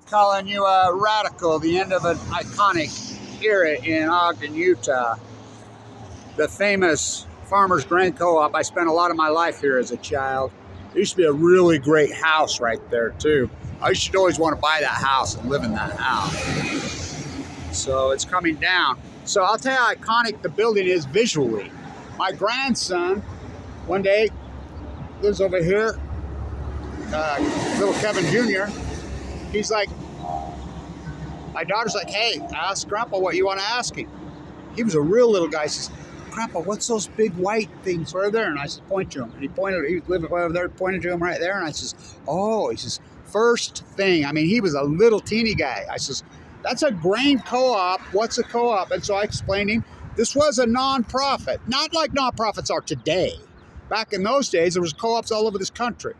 calling you a radical, the end of an iconic era in Ogden, Utah. The famous Farmers Grain Co-op. I spent a lot of my life here as a child. There used to be a really great house right there too. I used to always want to buy that house and live in that house. So it's coming down. So I'll tell you how iconic the building is visually. My grandson, one day, lives over here, little Kevin Jr. He's like, my daughter's like, hey, ask Grandpa what you want to ask him. He was a real little guy. He says, Grandpa, what's those big white things right there? And I said, point to him. And he was living over there, pointed to him right there. And I says, oh, he says, first thing. I mean, he was a little teeny guy. I says, that's a grain co-op. What's a co-op? And so I explained to him, this was a non-profit, not like non-profits are today. Back in those days, there was co-ops all over this country.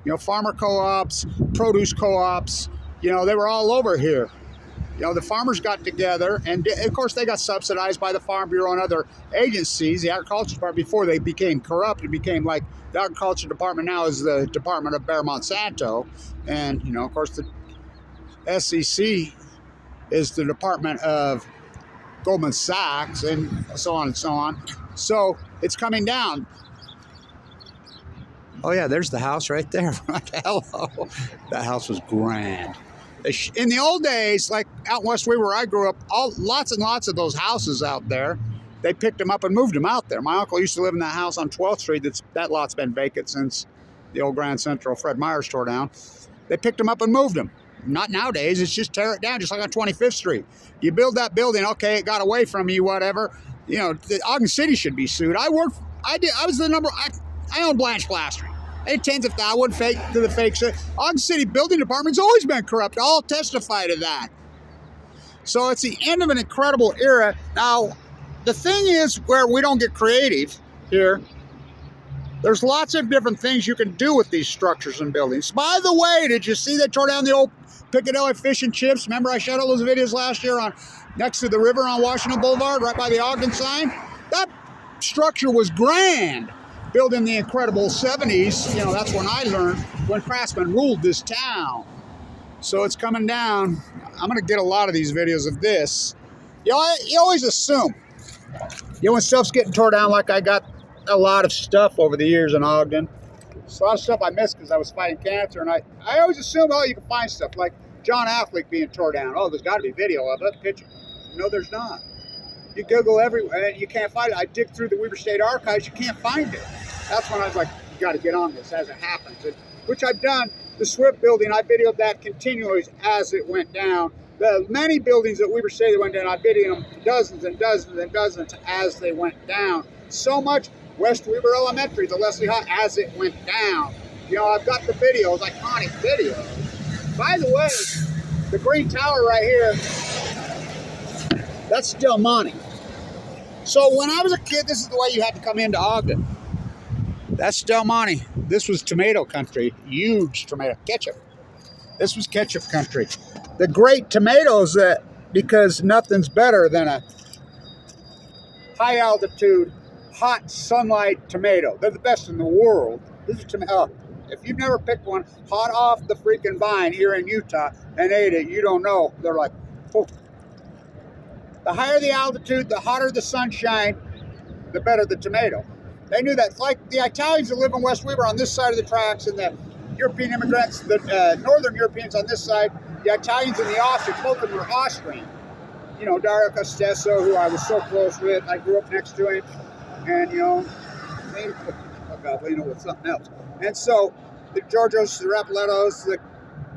You know, farmer co-ops, produce co-ops, you know, they were all over here. You know, the farmers got together, and of course they got subsidized by the Farm Bureau and other agencies. The Agriculture Department, before they became corrupt, it became like the Agriculture Department now is the Department of Bayer Monsanto. And, you know, of course the SEC is the Department of Goldman Sachs, and so on and so on. So it's coming down. Oh yeah, there's the house right there. Hello. That house was grand. In the old days, like out in West Weaver where I grew up, lots and lots of those houses out there, they picked them up and moved them out there. My uncle used to live in that house on 12th Street. That lot's been vacant since the old Grand Central Fred Meyers tore down. They picked them up and moved them. Not nowadays. It's just tear it down, just like on 25th Street. You build that building, okay, it got away from you, whatever. You know, Ogden City should be sued. I own Blanch Plastering. I had tens of thousands. I wouldn't fake to the fake shit. Ogden City Building Department's always been corrupt. I'll testify to that. So it's the end of an incredible era. Now, the thing is where we don't get creative here, there's lots of different things you can do with these structures and buildings. By the way, did you see they tore down the old Piccadilly Fish and Chips? Remember I shot all those videos last year on next to the river on Washington Boulevard, right by the Ogden sign? That structure was grand. Built in the incredible 70s, you know, that's when I learned, when craftsmen ruled this town. So it's coming down. I'm gonna get a lot of these videos of this. You know, you always assume, you know, when stuff's getting torn down, like I got a lot of stuff over the years in Ogden. There's a lot of stuff I missed because I was fighting cancer, and I always assume, oh, you can find stuff like John Affleck being torn down. Oh, there's gotta be video of it, picture. No, there's not. You Google everywhere, and you can't find it. I dig through the Weber State Archives, you can't find it. That's when I was like, you got to get on this as it happens, which I've done. The Swift building, I videoed that continually as it went down. The many buildings at Weber State that went down, I videoed them dozens and dozens and dozens as they went down. So much West Weber Elementary, the Leslie Hot, as it went down. You know, I've got the videos, iconic videos. By the way, the Green Tower right here, that's still money. So when I was a kid, this is the way you had to come into Ogden. That's Del Monte. This was tomato country. Huge tomato. Ketchup. This was ketchup country. The great tomatoes because nothing's better than a high altitude, hot sunlight tomato. They're the best in the world. This is tomato. If you've never picked one hot off the freaking vine here in Utah and ate it, you don't know. They're like, oh. The higher the altitude, the hotter the sunshine, the better the tomato. They knew that. It's like the Italians that live in West Weaver on this side of the tracks, and the European immigrants, the Northern Europeans on this side, the Italians and the Austrians, both of them were Austrian. You know, Dario Castesso, who I was so close with, I grew up next to him, and, you know, with something else. And so, the Giorgios, the Rappalettos, the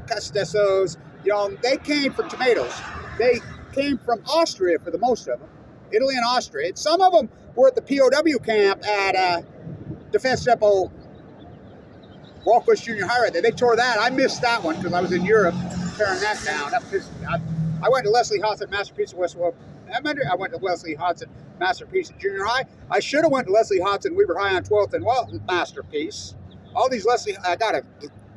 Castessos, you know, they came for tomatoes. They came from Austria for the most of them, Italy and Austria. And some of them were at the POW camp at Defense Depot, Walkwest Junior High right there. They tore that. I missed that one because I was in Europe tearing that down. That pissed me. I went to Leslie Hodson Masterpiece at West Weaver. I went to Leslie Hodson Masterpiece at Junior High. I should have went to Leslie Hodson Weaver High on 12th and Masterpiece. All these I gotta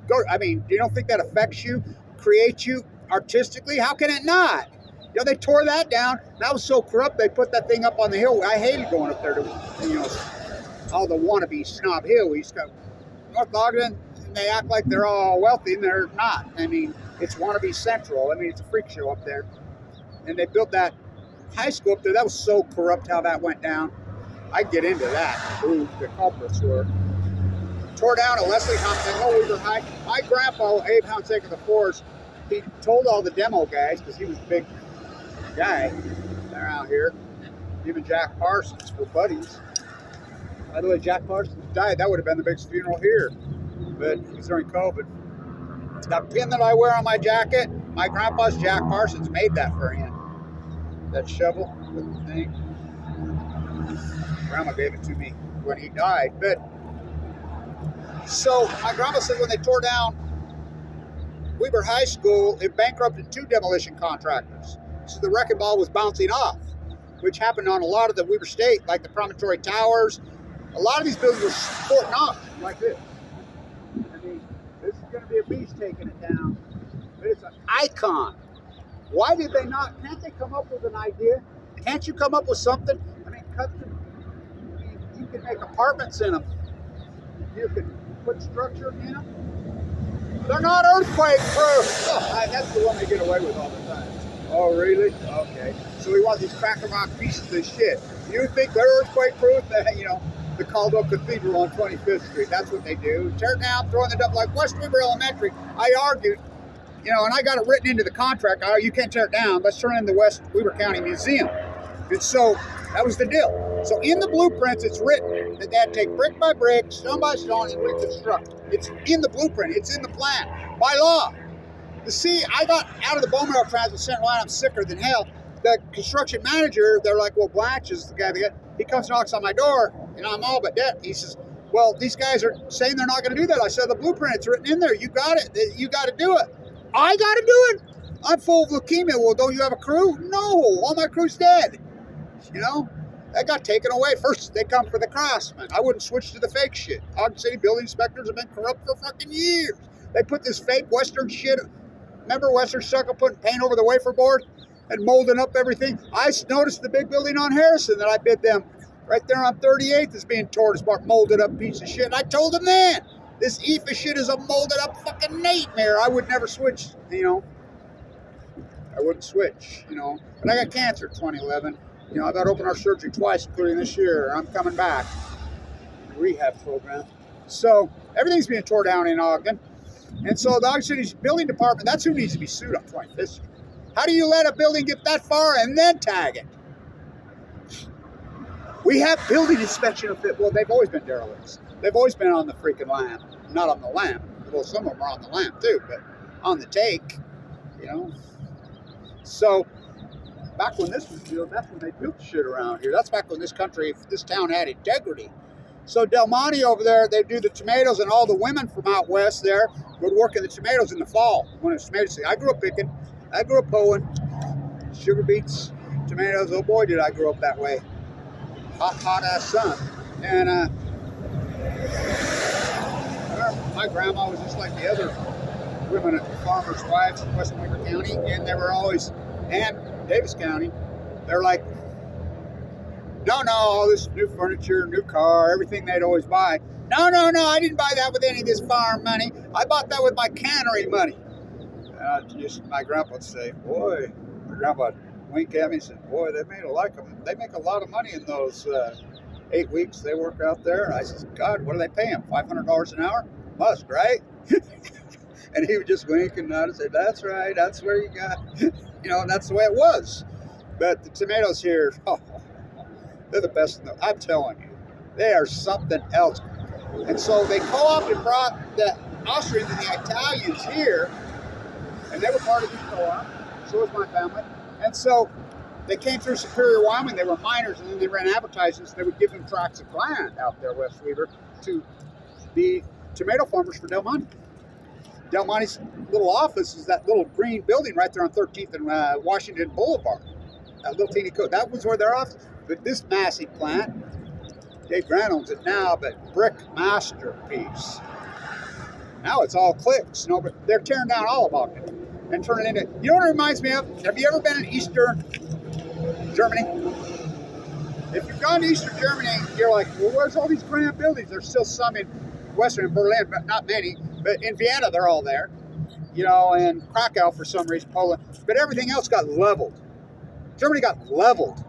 go. I mean, you don't think that affects you, creates you artistically? How can it not? You know, they tore that down. That was so corrupt, they put that thing up on the hill. I hated going up there to, you know, all the wannabe Snob Hill. We used to go North Ogden, and they act like they're all wealthy, and they're not. I mean, It's wannabe Central. I mean, it's a freak show up there. And they built that high school up there. That was so corrupt how that went down. I get into that, who the culprits were. Tore down a Leslie Hopkins, Weaver High. My grandpa, Abe Hounsake of the Force, he told all the demo guys, because he was a big guy around here, even Jack Parsons were buddies. By the way, Jack Parsons died. That would have been the biggest funeral here, but it was during COVID. That pin that I wear on my jacket, my grandpa's Jack Parsons made that for him. That shovel with the thing. Grandma gave it to me when he died. But so my grandma said when they tore down Weaver High School, it bankrupted 2 demolition contractors. So the wrecking ball was bouncing off, which happened on a lot of the Weaver State, like the Promontory Towers. A lot of these buildings were sporting off like this. I mean, this is going to be a beast taking it down. But it's an icon. Why did they not? Can't they come up with an idea? Can't you come up with something? I mean, you can make apartments in them. You can put structure in them. They're not earthquake proof. Oh, that's the one they get away with all the time. Oh, really? Okay. So we want these cracker rock pieces of shit. You think they're earthquake proof? You know, the Caldwell Cathedral on 25th Street. That's what they do. Tear it down, throw in the dump like West Weaver Elementary. I argued, you know, and I got it written into the contract. Oh, you can't tear it down. Let's turn it into the West Weaver County Museum. And so that was the deal. So in the blueprints, it's written that they had to take brick by brick, stone by stone, and reconstruct. It's in the blueprint. It's in the plan by law. You see, I got out of the bone marrow transit center line. I'm sicker than hell. The construction manager, they're like, well, Blanch is the guy. He comes and knocks on my door, and I'm all but dead. He says, well, these guys are saying they're not going to do that. I said, the blueprint, it's written in there. You got it. You got to do it. I got to do it. I'm full of leukemia. Well, don't you have a crew? No, all my crew's dead. You know, that got taken away. First, they come for the craftsmen. I wouldn't switch to the fake shit. Ogden City building inspectors have been corrupt for fucking years. They put this fake Western shit. Remember Western Stucco putting paint over the wafer board and molding up everything? I noticed the big building on Harrison that I bid them right there on 38th is being torn apart, molded up piece of shit. And I told them then, this EFA shit is a molded up fucking nightmare. I would never switch, you know. I wouldn't switch, you know. But I got cancer in 2011. You know, I've got open heart surgery twice, including this year. I'm coming back. Rehab program. So everything's being torn down in Ogden. And so the Ogden City's building department, that's who needs to be sued on 25th Street. How do you let a building get that far and then tag it? We have building inspection of it. Well, they've always been derelicts. They've always been on the freaking lamp. Not on the lamp. Well, some of them are on the lamp too, but on the take, you know. So back when this was built, that's when they built shit around here. That's back when this country, this town had integrity. So Del Monte over there, they do the tomatoes, and all the women from out west there would work in the tomatoes in the fall when it's tomato season. I grew up picking, I grew up hoeing, sugar beets, tomatoes. Oh boy, did I grow up that way. Hot ass sun. And my grandma was just like the other women at farmers' wives in Western Weaver County, and they were always, and Davis County, they're like, no, all this new furniture, new car, everything they'd always buy. No, I didn't buy that with any of this farm money. I bought that with my cannery money. My grandpa would say, boy, my grandpa would wink at me and said, boy, they make a lot of money in those 8 weeks they work out there. And I said, God, what do they pay them? $500 an hour? Must, right? And he would just wink and nod and say, that's right, that's where you got, you know, and that's the way it was. But the tomatoes here, they're the best. I'm telling you, they are something else. And so they co-opted and brought the Austrians and the Italians here, and they were part of the co-op. So was my family. And so they came through Superior, Wyoming. They were miners, and then they ran advertisements. They would give them tracts of land out there, West Weaver, to be tomato farmers for Del Monte. Del Monte's little office is that little green building right there on 13th and Washington Boulevard. That little teeny coat. That was where their office. But this massive plant, Dave Grant owns it now, but brick masterpiece. Now it's all clicks. You know, but they're tearing down all of Ogden and turning it into. You know what it reminds me of? Have you ever been in Eastern Germany? If you've gone to Eastern Germany, you're like, well, where's all these grand buildings? There's still some in Western Berlin, but not many. But in Vienna, they're all there. you know, and Krakow for some reason, Poland, but everything else got leveled. Germany got leveled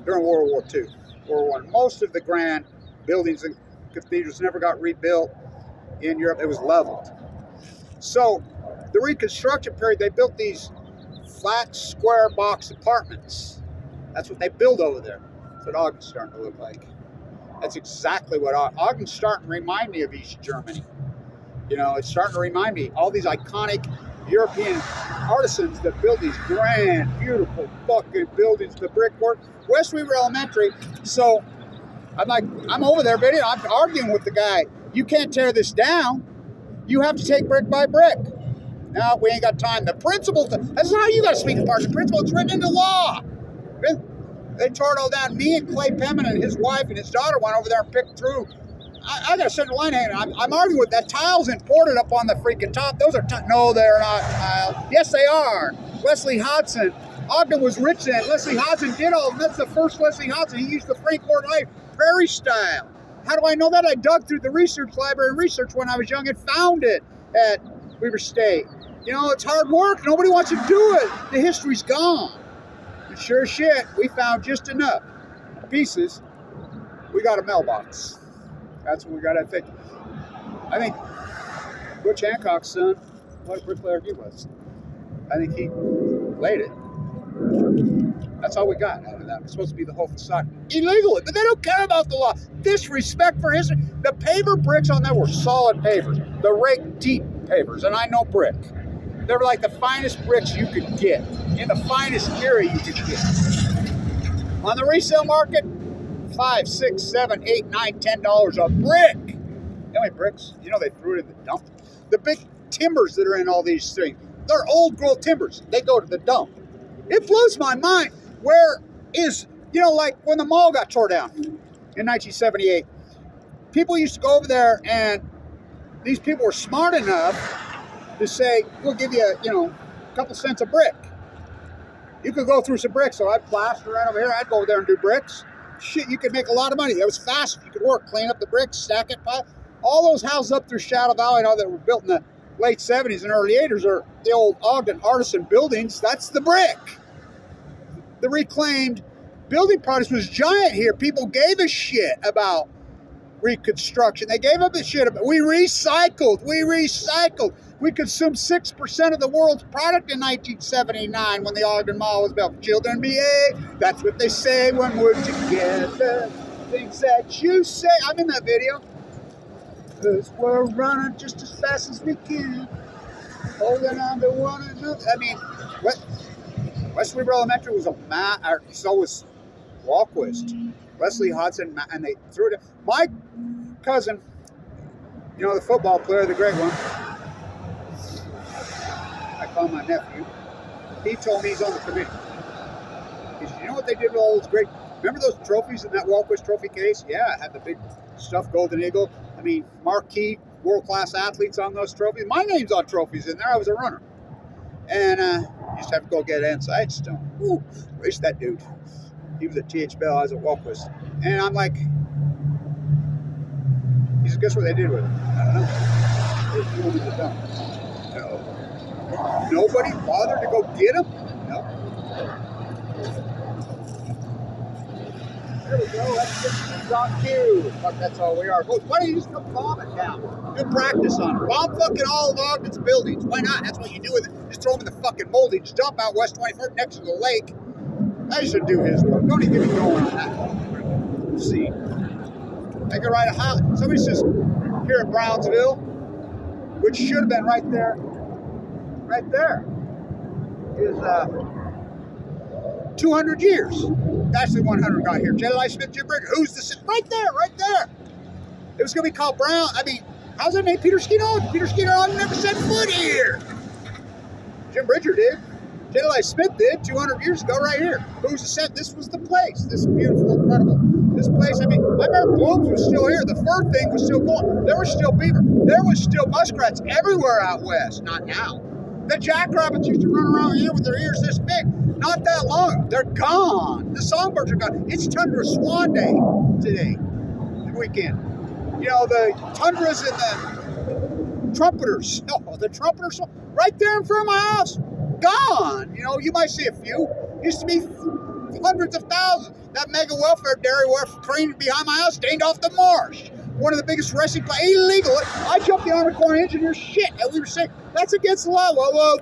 during World War II, World War I. Most of the grand buildings and cathedrals never got rebuilt in Europe. It was leveled. So the Reconstruction period, they built these flat, square box apartments. That's what they build over there. That's what Ogden's starting to look like. That's exactly what Ogden's starting to remind me of East Germany. You know, it's starting to remind me all these iconic European artisans that build these grand, beautiful fucking buildings, the brickwork. West Weaver Elementary. So I'm over there, video. I'm arguing with the guy. You can't tear this down. You have to take brick by brick. No, we ain't got time. The principle, that's not how you got to speak apart. The principle, it's written into law. They tore it all down. Me and Clay Pemmin and his wife and his daughter went over there and picked through. I got a center line hanging. I'm arguing with that. Tiles imported up on the freaking top. Those are no, they're not tiles. Yes, they are. Leslie Hodson. Ogden was rich in it. Leslie Hodson did all. That's the first Leslie Hodson. He used the Frank Ward Life prairie style. How do I know that? I dug through the research library and research when I was young and found it at Weber State. You know, it's hard work. Nobody wants to do it. The history's gone. But sure as shit, we found just enough pieces. We got a mailbox. That's what we got, I think. I think Butch Hancock's son, what a bricklayer he was. I think he laid it. That's all we got out of that. It's supposed to be the whole facade. Illegal, but they don't care about the law. Disrespect for history. The paver bricks on there were solid pavers. The rake deep pavers, and I know brick. They were like the finest bricks you could get. In the finest area you could get. On the resale market, $5, $6, $7, $8, $9, $10 a brick. You know how many bricks? You know they threw it in the dump. The big timbers that are in all these things, they're old growth timbers. They go to the dump. It blows my mind. Where is, you know, like when the mall got tore down in 1978, people used to go over there and these people were smart enough to say, we'll give you, you know, a couple cents a brick. You could go through some bricks. So I'd plaster right over here. I'd go over there and do bricks. Shit, you could make a lot of money. It was fast. You could work, clean up the bricks, stack it. All those houses up through Shadow Valley, that were built in the late 70s and early 80s are the old Ogden artisan buildings. That's the brick. The reclaimed building products was giant here. People gave a shit about Reconstruction. They gave up a shit about. We recycled. We consumed 6% of the world's product in 1979 when the Ogden Mall was built. Children behave. That's what they say when we're together. Things that you say. I'm in that video. Because we're running just as fast as we can. Holding on to one another. I mean, West Weaver Elementary was so was Walquist. Leslie Hodson, and they threw it. My cousin, you know, the football player, the great one, I call my nephew, he told me he's on the committee. He said, you know what they did with all those great, remember those trophies in that Walquist trophy case? Yeah, it had the big stuffed golden eagle. I mean, marquee, world-class athletes on those trophies. My name's on trophies in there. I was a runner. And used to have to go get Ann Sidestone. Ooh, race that dude. He was at T.H. Bell, I was at Walquist. And I'm like, he said, guess what they did with it? I don't know. They threw him in the dump. No. Nobody bothered to go get him? No. There we go. That's just on cue. Fuck, that's all we are. Why don't you just come bomb it down? Do practice on it. Bomb fucking all of Ogden's buildings. Why not? That's what you do with it. Just throw them in the fucking moldings. Dump out West 21st next to the lake. I should do his work. Don't even get me going on that. See. I could write a house. Somebody says here at Brownsville, which should have been right there. Right there is 200 years. Actually, 100 got here. Jedediah Smith, Jim Bridger. Who's the right there? Right there. It was going to be called Brown. I mean, how's that name? Peter Skeeter. Peter Skeeter never set foot here. Jim Bridger did. Jedediah Smith did 200 years ago right here. Who's the set? This was the place. This beautiful, incredible. This place, I mean, I remember Blooms was still here. The fur thing was still going. There was still beaver. There was still muskrats everywhere out west. Not now. The jackrabbits used to run around here with their ears this big. Not that long. They're gone. The songbirds are gone. It's Tundra Swan Day today, the weekend. You know, the tundras and trumpeters. Oh, the trumpeters right there in front of my house. Gone. You know, you might see a few. Used to be hundreds of thousands. That mega welfare dairy train behind my house stained off the marsh. One of the biggest wrestling illegal. I jumped the Army Corps of Engineers shit, and we were saying that's against the law. Whoa.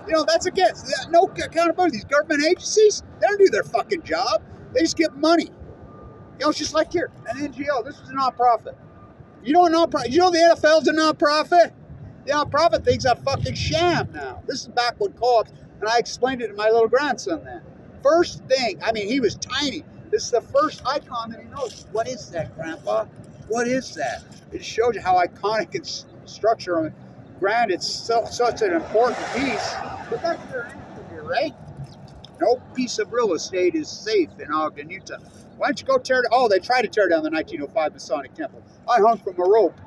You know, that's against no accountability. These government agencies, they don't do their fucking job. They just get money. You know, it's just like here, an NGO. This is a nonprofit. You know, the NFL's a nonprofit. The nonprofit thing's a fucking sham now. This is back when co-ops, and I explained it to my little grandson then. First thing, I mean, he was tiny. This is the first icon that he knows. What is that, Grandpa? What is that? It shows you how iconic its structure on it. Granted, it's such an important piece, but that's your answer here, right? No piece of real estate is safe in Ogden, Utah. Why don't you go tear down? Oh, they tried to tear down the 1905 Masonic Temple. I hung from a rope.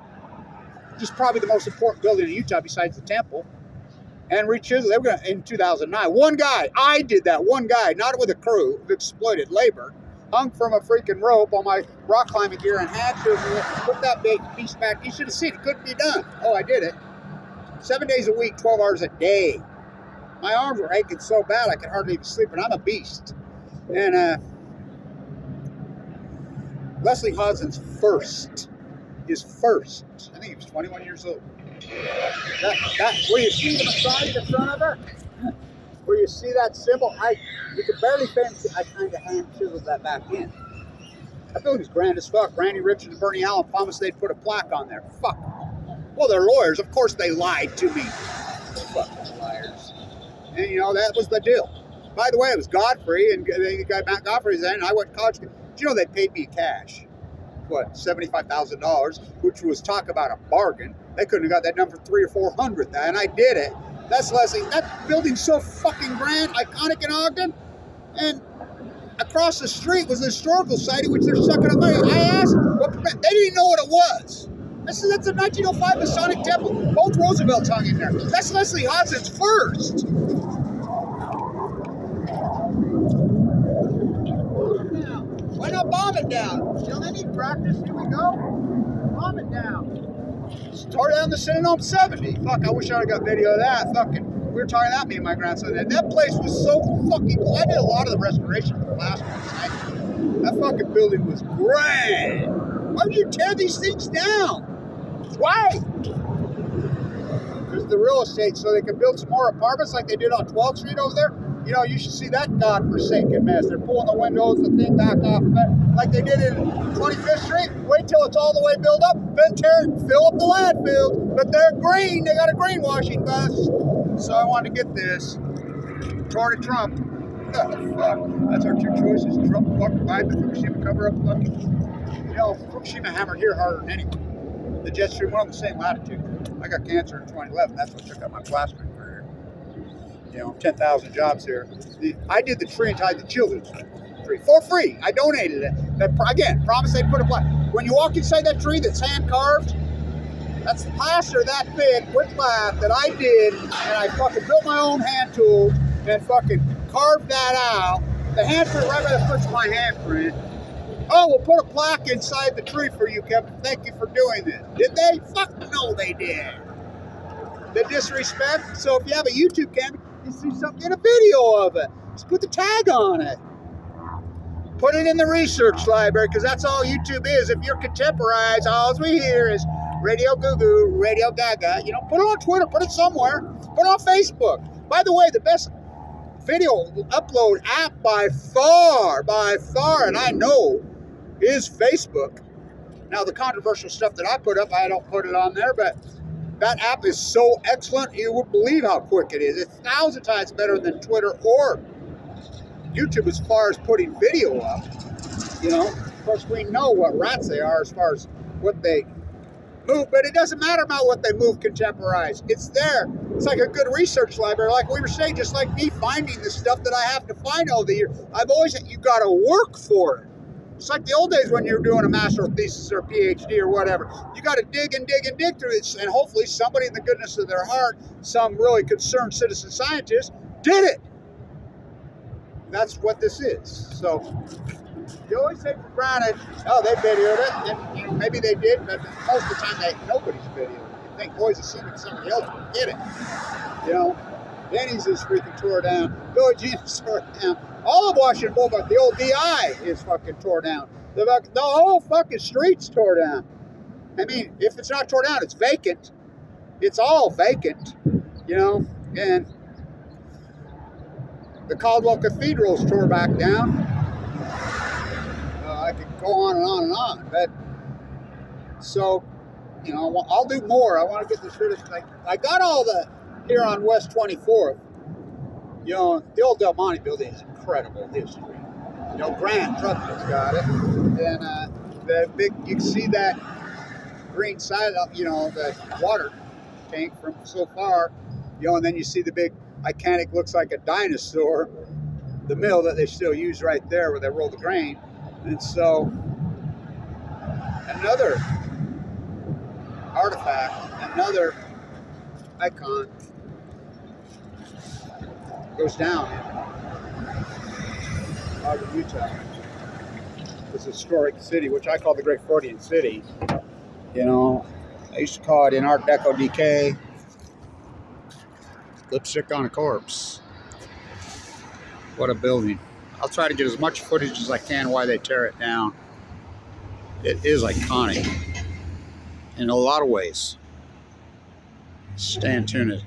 Just probably the most important building in Utah besides the temple. And rechisel, they were going to, in 2009. One guy, I did that, one guy, not with a crew of exploited labor, hung from a freaking rope on my rock climbing gear and had to put that big piece back. You should have seen it. Couldn't be done. Oh, I did it. 7 days a week, 12 hours a day. My arms were aching so bad I could hardly even sleep, and I'm a beast. And Leslie Hodgson's first. I think he was 21 years old. Where you see the Messiah in front of her? Where you see that symbol? You could barely fancy. I kind of hand chiseled that back in. That building's grand as fuck. Randy Richards and Bernie Allen promised they'd put a plaque on there. Fuck. Well, they're lawyers. Of course they lied to me. Fucking liars. And you know, that was the deal. By the way, it was Godfrey, and the guy Matt Godfrey's there, and I went to college. Do you know they paid me cash? What, $75,000, which was talk about a bargain. They couldn't have got that done for $300,000 or $400,000, and I did it. That's Leslie. That building's so fucking grand, iconic in Ogden, and across the street was the historical society, which they're sucking up money. I asked them, they didn't even know what it was. That's a 1905 Masonic Temple. Both Roosevelt's hung in there. That's Leslie Hodgson's first. Why not bomb it down? You know, they need practice. Here we go. Bomb it down. Tore down the Sydenham 70. Fuck, I wish I would have got video of that. Fucking, we were talking about me and my grandson. That place was so fucking cool. I did a lot of the restoration of the last one. That fucking building was great. Why would you tear these things down? Why? Because the real estate, so they could build some more apartments like they did on 12th Street over there. You know, you should see that godforsaken mess. They're pulling the windows, the thing back off of it, like they did in 25th Street. Wait till it's all the way built up, then fill up the landfill. But they're green. They got a greenwashing bus. So I wanted to get this. Toward to Trump. What the fuck? That's our two choices. Trump, fuck, buy the Fukushima cover-up. You know, Fukushima hammered here harder than anyone. The jet stream, we're on the same latitude. I got cancer in 2011. That's what took out my plastering career. You know, 10,000 jobs here. I did the tree and tied the children's tree for free. I donated it. Again, promise they'd put a plaque. When you walk inside that tree that's hand carved, that's the plaster that thick with glass that I did, and I fucking built my own hand tool and fucking carved that out. The handprint right by the first of my handprint. Oh, we'll put a plaque inside the tree for you, Kevin. Thank you for doing this. Did they? Fuck no, they did. The disrespect. So if you have a YouTube camera, you see something, get a video of it. Just put the tag on it. Put it in the research library, because that's all YouTube is. If you're contemporized, all we hear is Radio Goo Goo, Radio Gaga. You know, put it on Twitter, put it somewhere. Put it on Facebook. By the way, the best video upload app by far, and I know, is Facebook. Now, the controversial stuff that I put up, I don't put it on there, but that app is so excellent, you won't believe how quick it is. It's 1,000 times better than Twitter or YouTube as far as putting video up. You know, of course, we know what rats they are as far as what they move, but it doesn't matter about what they move contemporized. It's there. It's like a good research library, like we were saying, just like me finding the stuff that I have to find over the years. I've always said, you got to work for it. It's like the old days when you're doing a master's thesis or a PhD or whatever. You got to dig and dig and dig through it, and hopefully somebody in the goodness of their heart, some really concerned citizen scientist, did it. That's what this is. So you always take for granted, oh, they videoed it, and you know, maybe they did, but most of the time nobody's videoed it. You think, boys, assuming somebody else would get it. You know, Denny's is freaking tore down. Village Inn is tore down. All of Washington Boulevard, the old DI is fucking tore down. The whole fucking street's tore down. I mean, if it's not tore down, it's vacant. It's all vacant, you know, and the Caldwell Cathedral's tore back down. I could go on and on and on, but so, you know, I'll do more. I want to get this rid of, like, I got all the, here on West 24th, you know, the old Del Monte building is incredible history. You know, Grant Trutman's got it, and the big, you can see that green side up, you know, the water tank from so far, you know, and then you see the big, iconic, looks like a dinosaur, the mill that they still use right there where they roll the grain. And so, another artifact, another icon goes down in Ogden, Utah. This historic city, which I call the Great Freudian City. You know, I used to call it in Art Deco decay, lipstick on a corpse. What a building. I'll try to get as much footage as I can while they tear it down. It is iconic in a lot of ways. Stay tuned.